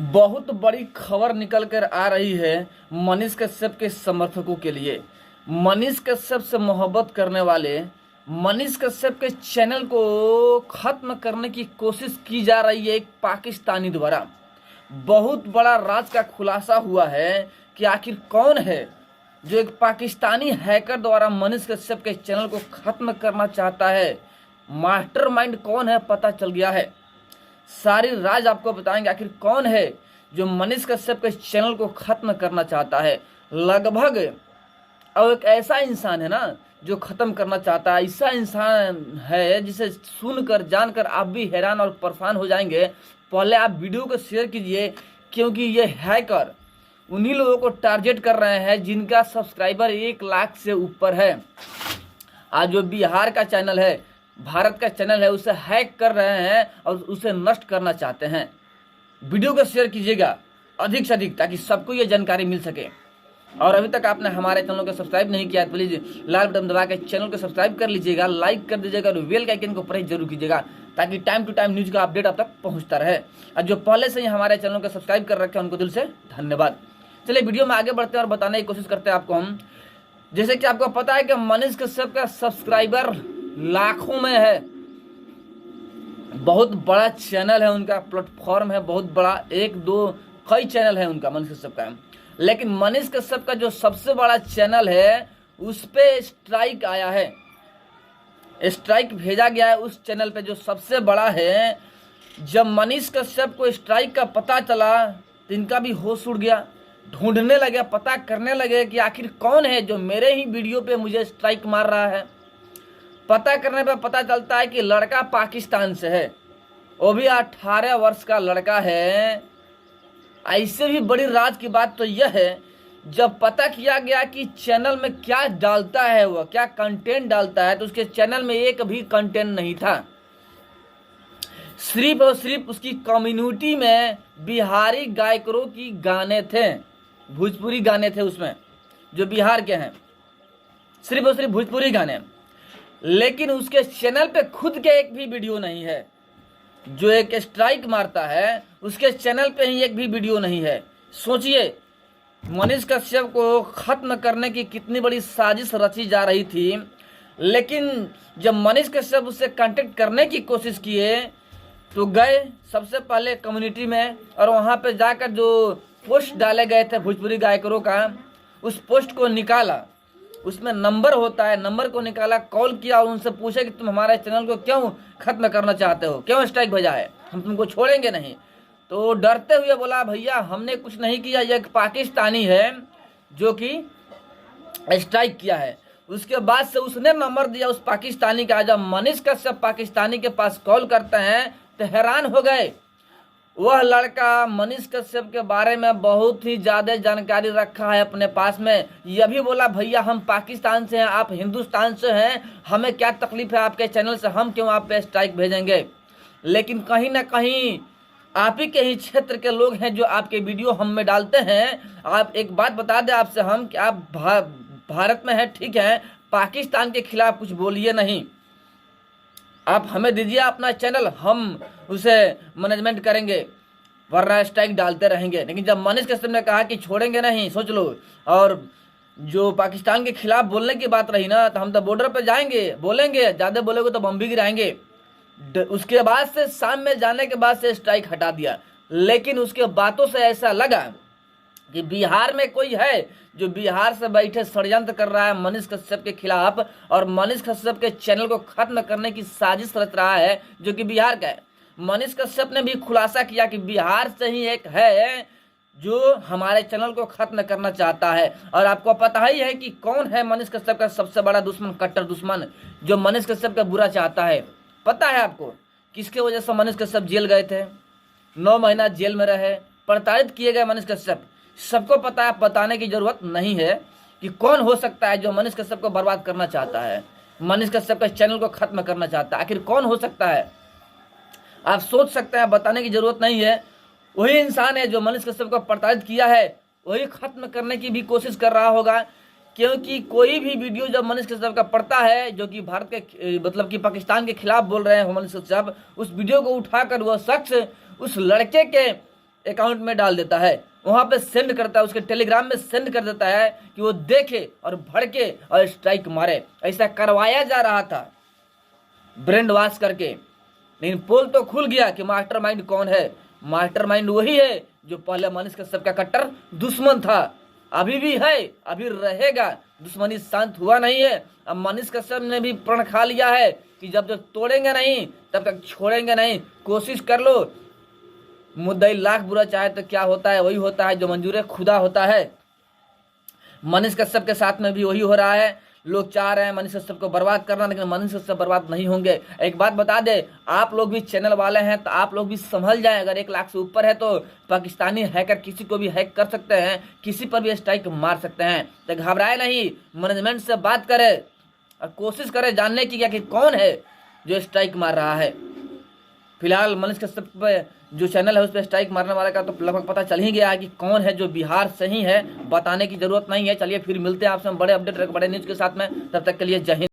बहुत बड़ी खबर निकल कर आ रही है मनीष कश्यप के समर्थकों के लिए। मनीष कश्यप से मोहब्बत करने वाले मनीष कश्यप के चैनल को खत्म करने की कोशिश की जा रही है एक पाकिस्तानी द्वारा। बहुत बड़ा राज का खुलासा हुआ है कि आखिर कौन है जो एक पाकिस्तानी हैकर द्वारा मनीष कश्यप के चैनल को खत्म करना चाहता है। मास्टरमाइंड कौन है पता चल गया है। सारी राज आपको बताएंगे आखिर कौन है जो मनीष कश्यप के चैनल को खत्म करना चाहता है। लगभग और एक ऐसा इंसान है ना जो खत्म करना चाहता है। ऐसा इंसान है जिसे सुनकर जानकर आप भी हैरान और परेशान हो जाएंगे। पहले आप वीडियो को शेयर कीजिए क्योंकि ये हैकर उन्हीं लोगों को टारगेट कर रहे हैं जिनका सब्सक्राइबर 1 लाख से ऊपर है। आज जो बिहार का चैनल है, भारत का चैनल है, उसे हैक कर रहे हैं और उसे नष्ट करना चाहते हैं। वीडियो को शेयर कीजिएगा अधिक से अधिक ताकि सबको ये जानकारी मिल सके। और अभी तक आपने हमारे चैनल को सब्सक्राइब नहीं किया है प्लीज लाल बटन दबा के चैनल को सब्सक्राइब कर लीजिएगा, लाइक कर दीजिएगा और बेल के आइकन को प्रेस जरूर कीजिएगा ताकि टाइम टू टाइम न्यूज का अपडेट आप तक पहुंचता रहे। और जो पहले से ही हमारे चैनल को सब्सक्राइब कर रखे हैं उनको दिल से धन्यवाद। चलिए वीडियो में आगे बढ़ते हैं और बताने की कोशिश करते हैं आपको हम। जैसे कि आपको पता है कि मनीष कश्यप का सब्सक्राइबर लाखों में है। बहुत बड़ा चैनल है, उनका प्लेटफॉर्म है बहुत बड़ा, एक दो कई चैनल है उनका मनीष कश्यप का। लेकिन मनीष कश्यप का जो सबसे बड़ा चैनल है उस पे स्ट्राइक आया है, स्ट्राइक भेजा गया है उस चैनल पे जो सबसे बड़ा है। जब मनीष कश्यप को स्ट्राइक का पता चला तो इनका भी होश उड़ गया। ढूंढने लगे, पता करने लगे कि आखिर कौन है जो मेरे ही वीडियो पे मुझे स्ट्राइक मार रहा है। पता करने पर पता चलता है कि लड़का पाकिस्तान से है, वो भी 18 वर्ष का लड़का है। ऐसे भी बड़ी राज की बात तो यह है जब पता किया गया कि चैनल में क्या डालता है, वह क्या कंटेंट डालता है, तो उसके चैनल में एक भी कंटेंट नहीं था। सिर्फ और सिर्फ उसकी कम्युनिटी में बिहारी गायकों की गाने थे, भोजपुरी गाने थे उसमें जो बिहार के हैं, सिर्फ और सिर्फ भोजपुरी गाने। लेकिन उसके चैनल पे खुद के एक भी वीडियो नहीं है। जो एक स्ट्राइक मारता है उसके चैनल पे ही एक भी वीडियो नहीं है। सोचिए मनीष कश्यप को खत्म करने की कितनी बड़ी साजिश रची जा रही थी। लेकिन जब मनीष कश्यप उससे कांटेक्ट करने की कोशिश किए तो गए सबसे पहले कम्युनिटी में और वहाँ पे जाकर जो पोस्ट डाले गए थे भोजपुरी गायकों का, उस पोस्ट को निकाला, उसमें नंबर होता है, नंबर को निकाला, कॉल किया और उनसे पूछा कि तुम हमारे चैनल को क्यों खत्म करना चाहते हो, क्यों स्ट्राइक भेजा है, हम तुमको छोड़ेंगे नहीं। तो डरते हुए बोला भैया हमने कुछ नहीं किया, ये एक पाकिस्तानी है जो कि स्ट्राइक किया है। उसके बाद से उसने नंबर दिया उस पाकिस्तानी का। जब मनीष कश्यप पाकिस्तानी के पास कॉल करते हैं तो हैरान हो गए। वह लड़का मनीष कश्यप के बारे में बहुत ही ज़्यादा जानकारी रखा है अपने पास में। यह भी बोला भैया हम पाकिस्तान से हैं, आप हिंदुस्तान से हैं, हमें क्या तकलीफ है आपके चैनल से, हम क्यों आप पे स्ट्राइक भेजेंगे। लेकिन कहीं ना कहीं आप ही के ही क्षेत्र के लोग हैं जो आपके वीडियो हम में डालते हैं। आप एक बात बता दें आपसे हम कि आप भारत में हैं ठीक है, पाकिस्तान के खिलाफ कुछ बोलिए नहीं, आप हमें दीजिए अपना चैनल, हम उसे मैनेजमेंट करेंगे वरना स्ट्राइक डालते रहेंगे। लेकिन जब मनीष कश्यप ने कहा कि छोड़ेंगे नहीं, सोच लो, और जो पाकिस्तान के खिलाफ बोलने की बात रही ना तो हम तो बॉर्डर पर जाएंगे, बोलेंगे, ज़्यादा बोलेंगे तो बम भी गिराएंगे। उसके बाद से शाम में जाने के बाद से स्ट्राइक हटा दिया। लेकिन उसके बातों से ऐसा लगा कि बिहार में कोई है जो बिहार से बैठे षड्यंत्र कर रहा है मनीष कश्यप के खिलाफ और मनीष कश्यप के चैनल को खत्म करने की साजिश रच रहा है जो कि बिहार का है। मनीष कश्यप ने भी खुलासा किया कि बिहार से ही एक है जो हमारे चैनल को खत्म करना चाहता है। और आपको पता ही है कि कौन है मनीष कश्यप का सबसे बड़ा दुश्मन, कट्टर दुश्मन जो मनीष कश्यप का बुरा चाहता है। पता है आपको किसके वजह से मनीष कश्यप जेल गए थे, 9 महीना जेल में रहे, प्रताड़ित किए गए मनीष कश्यप। सबको पता है, बताने की जरूरत नहीं है कि कौन हो सकता है जो मनीष कश्यप को बर्बाद करना चाहता है, मनीष कश्यप के चैनल को खत्म करना चाहता है। आखिर कौन हो सकता है आप सोच सकते हैं, बताने की जरूरत नहीं है। वही इंसान है जो मनीष कश्यप को प्रताड़ित किया है, वही खत्म करने की भी कोशिश कर रहा होगा। क्योंकि कोई भी वीडियो जब मनीष कश्यप का पड़ता है जो कि भारत के मतलब कि पाकिस्तान के खिलाफ बोल रहे हैं मनीष कश्यप, उस वीडियो को उठाकर वह शख्स उस लड़के के अकाउंट में डाल देता है, वहां पे सेंड करता है, उसके टेलीग्राम में सेंड कर देता है कि वो देखे और भड़के और स्ट्राइक मारे। ऐसा करवाया जा रहा था ब्रेन वॉश करके। लेकिन पोल तो खुल गया कि मास्टरमाइंड कौन है। मास्टरमाइंड वही है जो पहले मनीष कश्यप का कट्टर दुश्मन था, अभी भी है, अभी रहेगा। दुश्मनी शांत हुआ नहीं है। अब मनीष कश्यप ने भी प्रण खा लिया है कि जब तक तोड़ेंगे नहीं तब तक छोड़ेंगे नहीं। कोशिश कर लो, मुद्दई लाख बुरा चाहे तो क्या होता है, वही होता है जो मंजूर खुदा होता है। मनीष कश्यप के साथ में भी वही हो रहा है। लोग चाह रहे हैं मनीष कश्यप को बर्बाद करना, लेकिन मनीष कश्यप बर्बाद नहीं होंगे। एक बात बता दे, आप लोग भी चैनल वाले हैं तो आप लोग भी संभल जाएं। अगर 1 लाख से ऊपर है तो पाकिस्तानी हैकर किसी को भी हैक कर सकते हैं, किसी पर भी स्ट्राइक मार सकते हैं। तो घबराए नहीं, मैनेजमेंट से बात करें और कोशिश करें जानने की कि कौन है जो स्ट्राइक मार रहा है। फिलहाल मनीष कश्यप पे जो चैनल है उस पर स्ट्राइक मारने वाले का तो लगभग पता चल ही गया है कि कौन है जो बिहार से ही है। बताने की जरूरत नहीं है। चलिए फिर मिलते हैं आपसे हम बड़े अपडेट बड़े न्यूज के साथ में। तब तक के लिए जय हिंद।